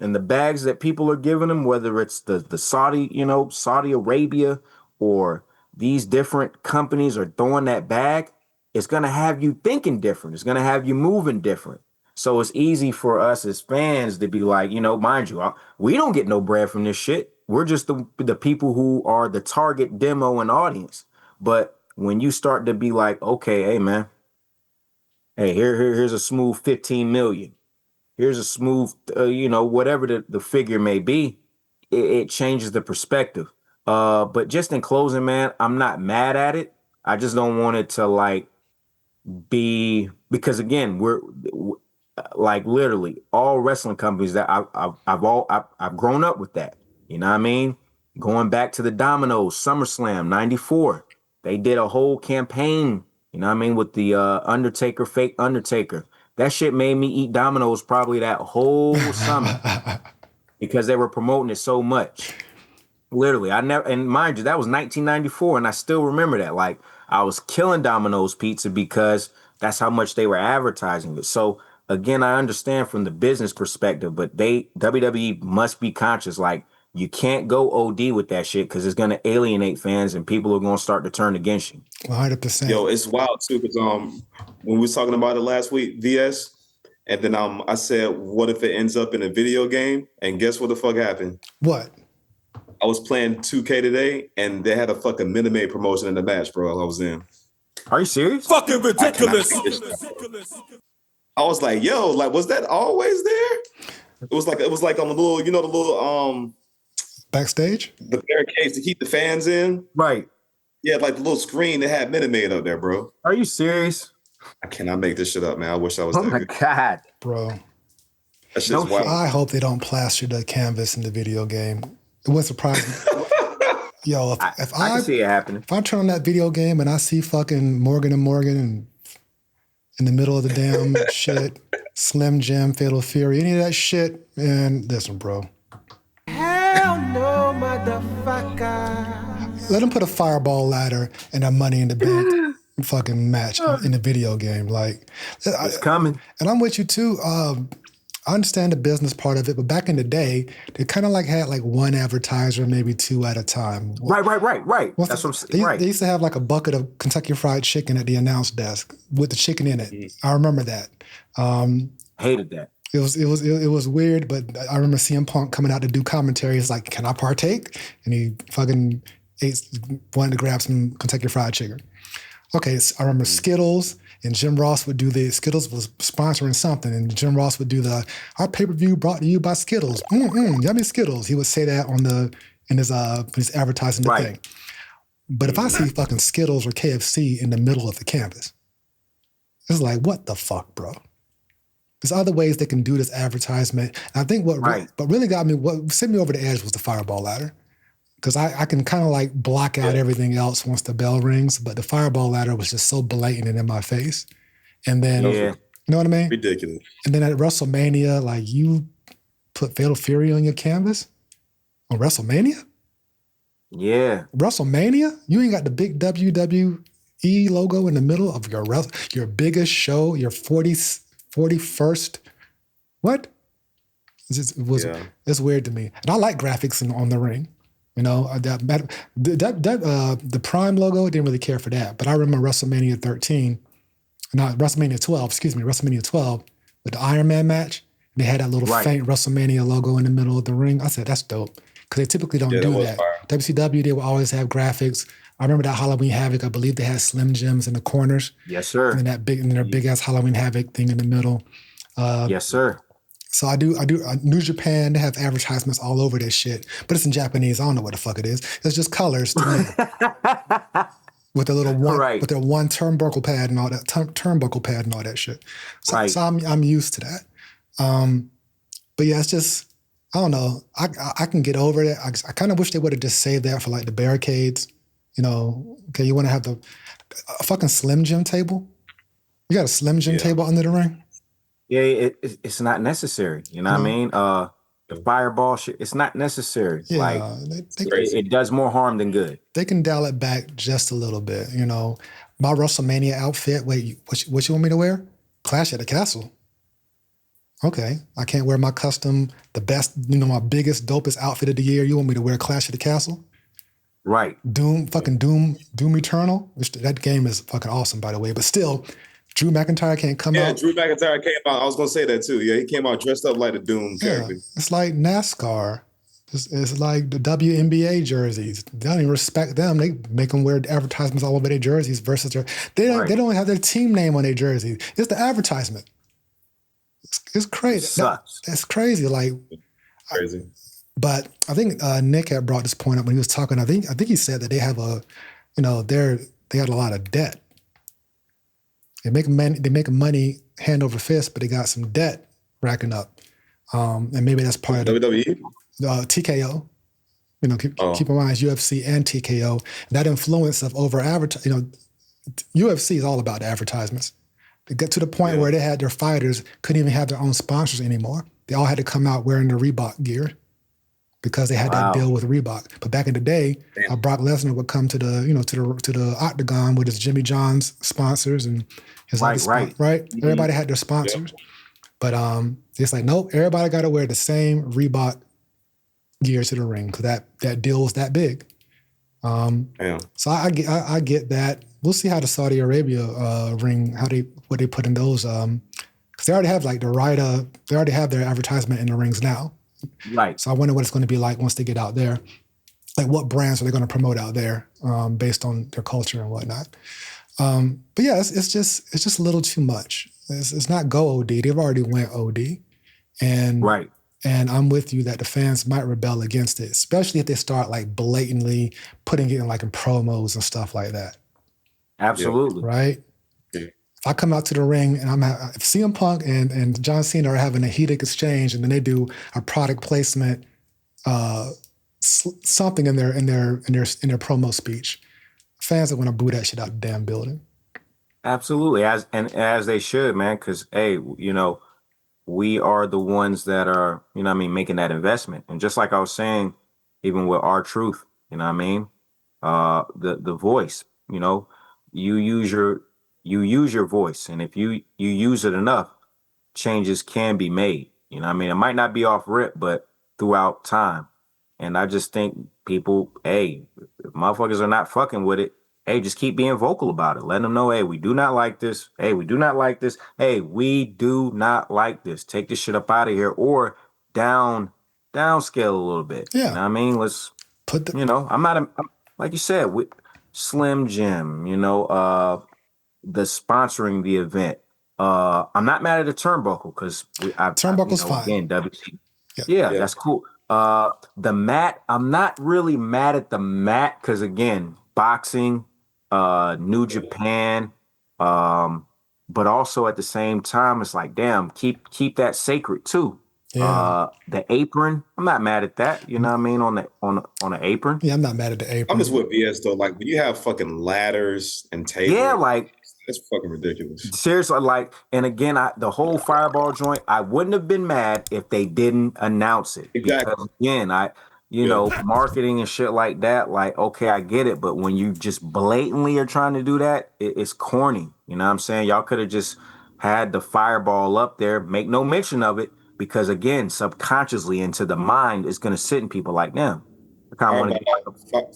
and the bags that people are giving them, whether it's the Saudi, Saudi Arabia, or these different companies are throwing that bag, it's going to have you thinking different. It's going to have you moving different. So it's easy for us as fans to be like, mind you, we don't get no bread from this shit. We're just the people who are the target demo and audience. But when you start to be like, okay, hey man, hey, here's a smooth 15 million. Here's a smooth, whatever the figure may be, it changes the perspective. But just in closing, man, I'm not mad at it. I just don't want it to be, because again, we're like literally all wrestling companies that I've grown up with that. You know what I mean? Going back to the Domino's SummerSlam '94, they did a whole campaign. You know what I mean, with the Undertaker, fake Undertaker. That shit made me eat Domino's probably that whole summer because they were promoting it so much. Literally, and mind you, that was 1994, and I still remember that. Like, I was killing Domino's pizza because that's how much they were advertising it. So again, I understand from the business perspective, but WWE must be conscious. Like, you can't go OD with that shit because it's going to alienate fans and people are going to start to turn against you. 100%. Yo, it's wild too because when we was talking about it last week, VS, and then I said, what if it ends up in a video game? And guess what the fuck happened? What? I was playing 2K today, and they had a fucking Minute Maid promotion in the match, bro. I was in. Are you serious? Fucking ridiculous. I was like, yo, like, was that always there? It was like on the little, the little backstage, the barricades to keep the fans in. Right. Yeah, like the little screen that had Minute Maid up there, bro. Are you serious? I cannot make this shit up, man. I wish I was Oh there. my God. bro. That shit's wild. I hope they don't plaster the canvas in the video game. It wouldn't surprise me. Yo, if I can see it happening. If I turn on that video game and I see fucking Morgan and Morgan and in the middle of the damn shit, Slim Jim, Fatal Fury, any of that shit, man, listen, bro. Hell no, motherfucker. Let them put a fireball ladder and a Money in the Bank fucking match in the video game. Like, it's coming. And I'm with you too. I understand the business part of it, but back in the day, they kind of had one advertiser, maybe two at a time. Right. That's what I'm saying. Right. They used to have like a bucket of Kentucky Fried Chicken at the announce desk with the chicken in it. I remember that. Hated that. It was weird, but I remember CM Punk coming out to do commentary. He's like, "Can I partake?" And he fucking wanted to grab some Kentucky Fried Chicken. Okay, so I remember Skittles. And Jim Ross would do Skittles was sponsoring something, and Jim Ross would do our pay-per-view brought to you by Skittles. Yummy Skittles. He would say that in his advertising the thing. But if I see fucking Skittles or KFC in the middle of the canvas, it's like, what the fuck, bro? There's other ways they can do this advertisement. And I think what really got me, what sent me over the edge was the fireball ladder. Because I can kind of block out everything else once the bell rings, but the fireball ladder was just so blatant and in my face. And then, you know what I mean? Ridiculous. And then at WrestleMania, you put Fatal Fury on your canvas? On WrestleMania? Yeah. WrestleMania? You ain't got the big WWE logo in the middle of your biggest show, your 41st. What? It's weird to me. And I like graphics on the ring. You know, the Prime logo, didn't really care for that. But I remember WrestleMania 12 with the Iron Man match. They had that little faint WrestleMania logo in the middle of the ring. I said, that's dope. Because they typically don't do that. WCW, they will always have graphics. I remember that Halloween Havoc. I believe they had Slim Jims in the corners. Yes, sir. And their big ass Halloween Havoc thing in the middle. Yes, sir. So I do. New Japan, they have advertisements all over this shit, but it's in Japanese. I don't know what the fuck it is. It's just colors to me. With a little with their one turnbuckle pad and all that, shit. So, so I'm used to that. But yeah, it's just, I don't know. I can get over it. I kind of wish they would have just saved that for the barricades. You know, okay, you want to have a fucking Slim Jim table? You got a Slim Jim table under the ring? Yeah, it's not necessary. You know what I mean? the fireball shit, it's not necessary. Yeah, Like it does more harm than good. They can dial it back just a little bit. You know, my WrestleMania outfit. Wait, what you want me to wear? Clash at the Castle. Okay, I can't wear my custom, the best, my biggest, dopest outfit of the year. You want me to wear Clash at the Castle? Right. Doom Eternal. That game is fucking awesome, by the way. But still, Drew McIntyre can't come out. Yeah, Drew McIntyre came out. I was gonna say that too. Yeah, he came out dressed up like a Doom character. It's like NASCAR. It's like the WNBA jerseys. They don't even respect them. They make them wear advertisements all over their jerseys versus they don't have their team name on their jerseys. It's the advertisement. It's crazy. That's crazy. Like crazy. But I think Nick had brought this point up when he was talking. I think he said that they have they got a lot of debt. They make money hand over fist, but they got some debt racking up. And maybe that's part of WWE. TKO. Keep in mind it's UFC and TKO. And that influence of over advertising. UFC is all about the advertisements. They got to the point where they had their fighters couldn't even have their own sponsors anymore. They all had to come out wearing the Reebok gear because they had that deal with Reebok. But back in the day, Brock Lesnar would come to the Octagon with his Jimmy John's sponsors and his right. Mm-hmm. Everybody had their sponsors, but it's like nope. Everybody got to wear the same Reebok gear to the ring because that deal was that big. So I get that. We'll see how the Saudi Arabia ring, what they put in those, because they already have they already have their advertisement in the rings now. Right. So I wonder what it's going to be like once they get out there. Like what brands are they going to promote out there based on their culture and whatnot. But yeah, it's just a little too much. It's not go OD. They've already went OD. And right. And I'm with you that the fans might rebel against it, especially if they start blatantly putting it in promos and stuff like that. Absolutely. Right? Yeah. If I come out to the ring and if CM Punk and John Cena are having a heated exchange and then they do a product placement, something in their promo speech, fans are going to boo that shit out the damn building. Absolutely. As they should, man, because, hey, we are the ones that are, making that investment. And just like I was saying, even with R-Truth, the voice, you use your voice. And if you use it enough, changes can be made. It might not be off rip, but throughout time. And I just think people, hey, if motherfuckers are not fucking with it, hey, just keep being vocal about it. Let them know, hey, we do not like this. Hey, we do not like this. Hey, we do not like this. Take this shit up out of here or downscale a little bit. Yeah. You know what I mean? Let's put I'm not like you said, with Slim Jim, the sponsoring the event. I'm not mad at the turnbuckle because turnbuckle's fine. Again, WC. Yeah, that's cool. The mat, I'm not really mad at the mat because again, boxing, New Japan, but also at the same time, it's like, damn, keep that sacred too. Yeah. The apron, I'm not mad at that. You know what I mean? On the apron. Yeah, I'm not mad at the apron. I'm just with VS though. When you have fucking ladders and tables. Yeah, it's fucking ridiculous. Seriously, and again, the whole fireball joint, I wouldn't have been mad if they didn't announce it. Exactly. Because again, marketing and shit like that, okay, I get it. But when you just blatantly are trying to do that, it's corny. You know what I'm saying? Y'all could have just had the fireball up there, make no mention of it, because again, subconsciously into the mind, it's going to sit in people like, damn.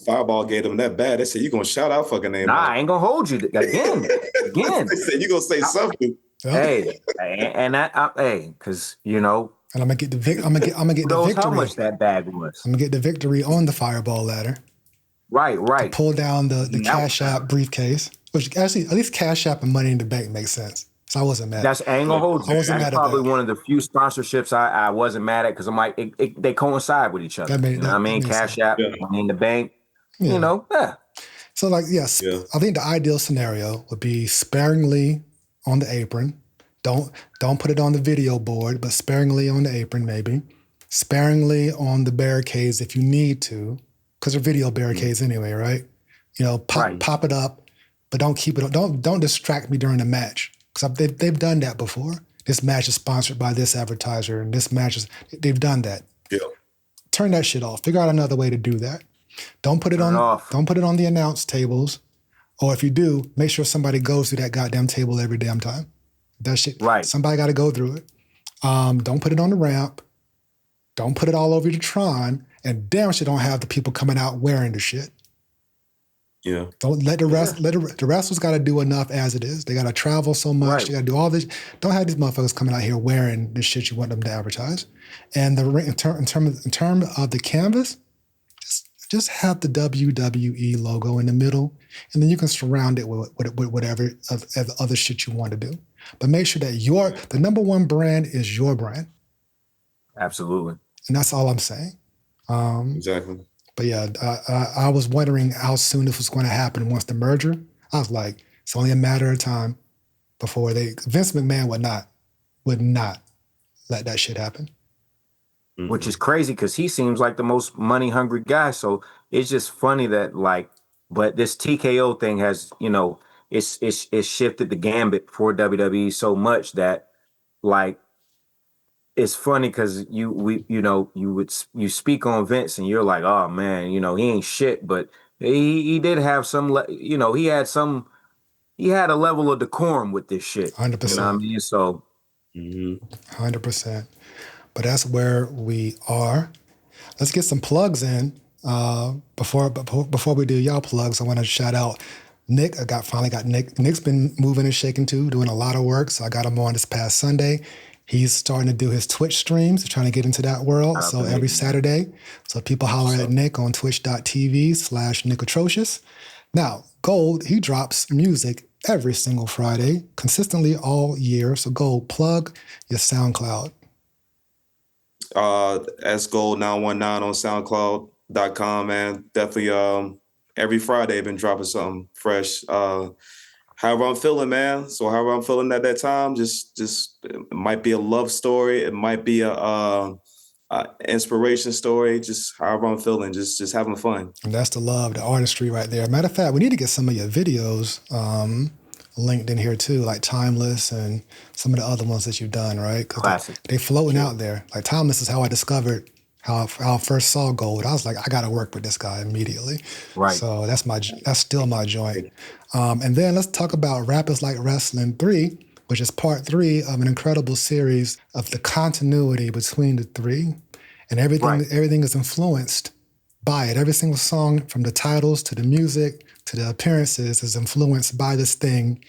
Fireball gave them that bad. They said, you going to shout out fucking name. Nah, I ain't going to hold you again. They said, you going to say something. Hey, and because, And I'm gonna get the I'm gonna get the victory. How much that bag was? I'm gonna get the victory on the fireball ladder. Right. To pull down the Cash App briefcase, which actually at least Cash App and Money in the Bank makes sense. So I wasn't mad. That's angle hold. I wasn't mad at probably one of the few sponsorships I wasn't mad at because I'm like they coincide with each other. Cash App, Money in the Bank. Yeah. So I think the ideal scenario would be sparingly on the apron. Don't put it on the video board, but sparingly on the apron, maybe. Sparingly on the barricades if you need to, because they're video barricades anyway, right? Pop it up, but don't keep it. Don't distract me during the match, because they've done that before. This match is sponsored by this advertiser, and this match they've done that. Yeah. Turn that shit off. Figure out another way to do that. Don't put it Turn it on. off. Don't put it on the announce tables. Or if you do, make sure somebody goes through that goddamn table every damn time. That shit. Right. Somebody got to go through it. Don't put it on the ramp. Don't put it all over the Tron. And damn shit, don't have the people coming out wearing the shit. Yeah. Don't let the rest. The wrestlers got to do enough as it is. They got to travel so much. Right. They got to do all this. Don't have these motherfuckers coming out here wearing the shit you want them to advertise. And in terms of the canvas, just have the WWE logo in the middle, and then you can surround it with whatever other shit you want to do. But make sure that the number one brand is your brand. Absolutely. And that's all I'm saying. Exactly. But yeah, I was wondering how soon this was going to happen once the merger. I was like, it's only a matter of time before Vince McMahon would not let that shit happen. Which is crazy because he seems like the most money hungry guy. So it's just funny that but this TKO thing has, it's shifted the gambit for WWE so much that it's funny because you speak on Vince and you're like, oh man, he ain't shit, but he did have he had a level of decorum with this shit. 100%. You know what I mean? So 100%. But that's where we are. Let's get some plugs in. Before we do y'all plugs, I want to shout out Nick. Finally got Nick. Nick's been moving and shaking too, doing a lot of work. So I got him on this past Sunday. He's starting to do his Twitch streams, trying to get into that world. So every Saturday. So people holler at Nick on twitch.tv/NickAtrocious. Now, Gold, he drops music every single Friday, consistently all year. So Gold, plug your SoundCloud. S Gold 919 on SoundCloud.com, man. Definitely every Friday I've been dropping something fresh. However I'm feeling, man. So however I'm feeling at that time, just it might be a love story, it might be a inspiration story, just however I'm feeling, just having fun. And that's the love, the artistry right there. Matter of fact, we need to get some of your videos linked in here too, like Timeless and some of the other ones that you've done, right? Classic. They floating out there. Like Timeless is how I discovered how I first saw Gold. I was like, I got to work with this guy immediately. Right. So that's still my joint. And then let's talk about Rappers Like Wrestling 3, which is part 3 of an incredible series of the continuity between the three. And everything is influenced by it. Every single song, from the titles to the music to the appearances, is influenced by this thing.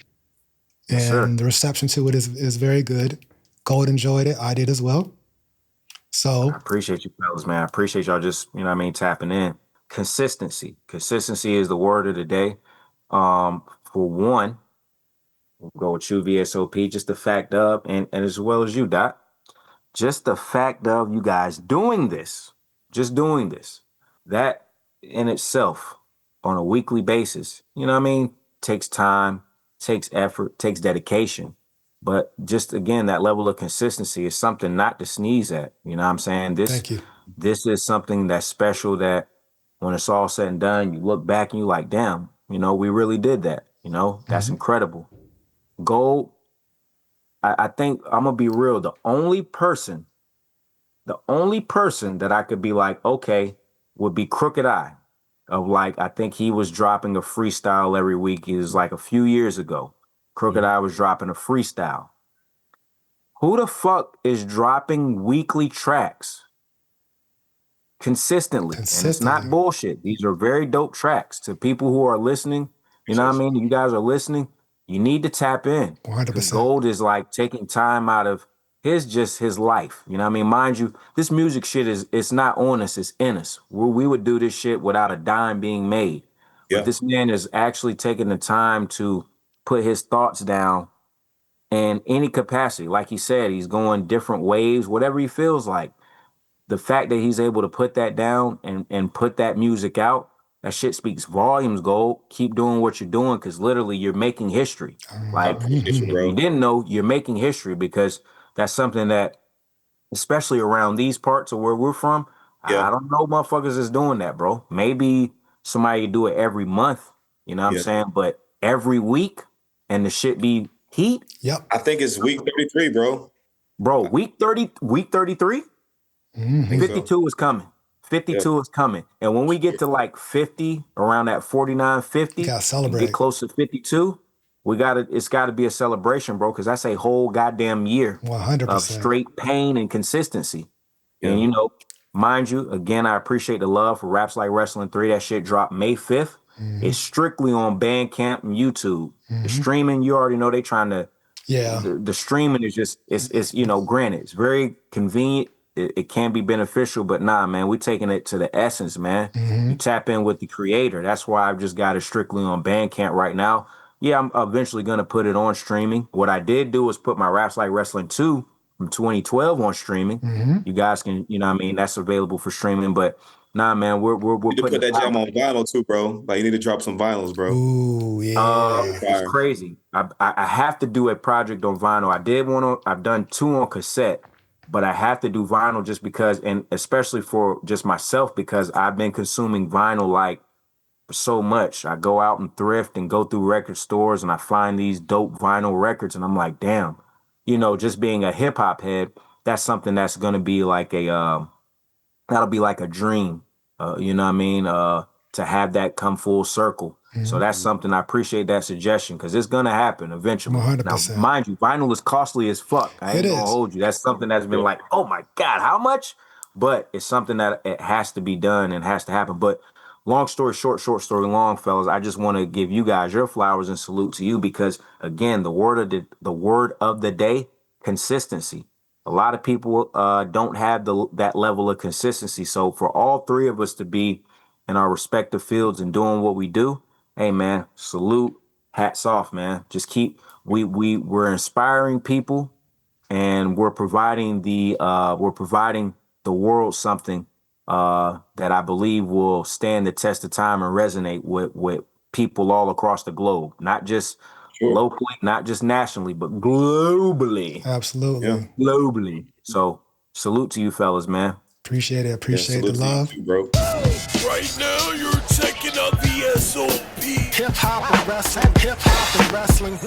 And the reception to it is very good. Gold enjoyed it. I did as well. So I appreciate you fellas, man. I appreciate y'all just, tapping in. Consistency. Consistency is the word of the day. For one, we'll go with you, VSOP, just the fact of, and as well as you, Dot, just the fact of you guys doing this, that in itself on a weekly basis, takes time, takes effort, takes dedication. But just, again, that level of consistency is something not to sneeze at. You know what I'm saying? Thank you. This is something that's special that when it's all said and done, you look back and you're like, damn, we really did that. That's incredible. Gold, I think I'm going to be real. The only person that I could be like, okay, would be Crooked Eye. I think he was dropping a freestyle every week. It was like a few years ago. Crooked Eye was dropping a freestyle. Who the fuck is dropping weekly tracks consistently? And it's not bullshit. These are very dope tracks. To people who are listening, you know what I mean? You guys are listening. You need to tap in. 100%. Gold is like taking time out of his life. You know what I mean? Mind you, this music shit it's not on us, it's in us. We would do this shit without a dime being made. Yeah. But this man is actually taking the time to put his thoughts down in any capacity. Like he said, he's going different waves, whatever he feels like. The fact that he's able to put that down and put that music out, that shit speaks volumes, Gold. Keep doing what you're doing, because literally you're making history. If you didn't know, you're making history, because that's something that, especially around these parts of where we're from, I don't know motherfuckers is doing that, bro. Maybe somebody do it every month, you know what I'm saying? But every week, and the shit be heat? Yep. I think it's week 33, bro. Bro, week 33? Think so. 52 is coming. 52 is coming. And when we get to like 50, around that 49, 50, gotta and celebrate. get close to 52, it's gotta be a celebration, bro, because that's a whole goddamn year 100%. of straight pain and consistency. Yeah. And mind you, again, I appreciate the love for Raps Like Wrestling 3. That shit dropped May 5th. It's strictly on Bandcamp and YouTube. The streaming, you already know they trying to. Yeah. The streaming is just it's granted, it's very convenient. It can be beneficial, but nah, man, we taking it to the essence, man. You tap in with the creator. That's why I've just got it strictly on Bandcamp right now. Yeah, I'm eventually gonna put it on streaming. What I did do is put my Raps Like Wrestling 2 from 2012 on streaming. You guys can, that's available for streaming. But nah, man, we're You need to putting put that jam on vinyl too, bro. Like you need to drop some vinyls, bro. Ooh, yeah. It's crazy. I have to do a project on vinyl. I've done 2 on cassette, but I have to do vinyl just because, and especially for just myself, because I've been consuming vinyl like so much. I go out and thrift and go through record stores and I find these dope vinyl records and I'm like, damn, just being a hip hop head, that's something that's going to be like that'll be like a dream, to have that come full circle. So that's something, I appreciate that suggestion because it's going to happen eventually. 100%. Now, mind you, vinyl is costly as fuck. I ain't going to hold you. That's something that's been like, oh my God, how much? But it's something that it has to be done and has to happen. But long story short, short story long, fellas, I just want to give you guys your flowers and salute to you because, again, the word of the day, consistency. A lot of people don't have that level of consistency. So for all 3 of us to be in our respective fields and doing what we do, hey man, salute, hats off, man. Just we're inspiring people, and we're providing the world something that I believe will stand the test of time and resonate with people all across the globe, not just locally, not just nationally, but globally. Absolutely. Yeah. Globally. So salute to you fellas, man. Appreciate it. Appreciate the love. You, bro. Right now you're checking out the SOP. Hip hop and wrestling.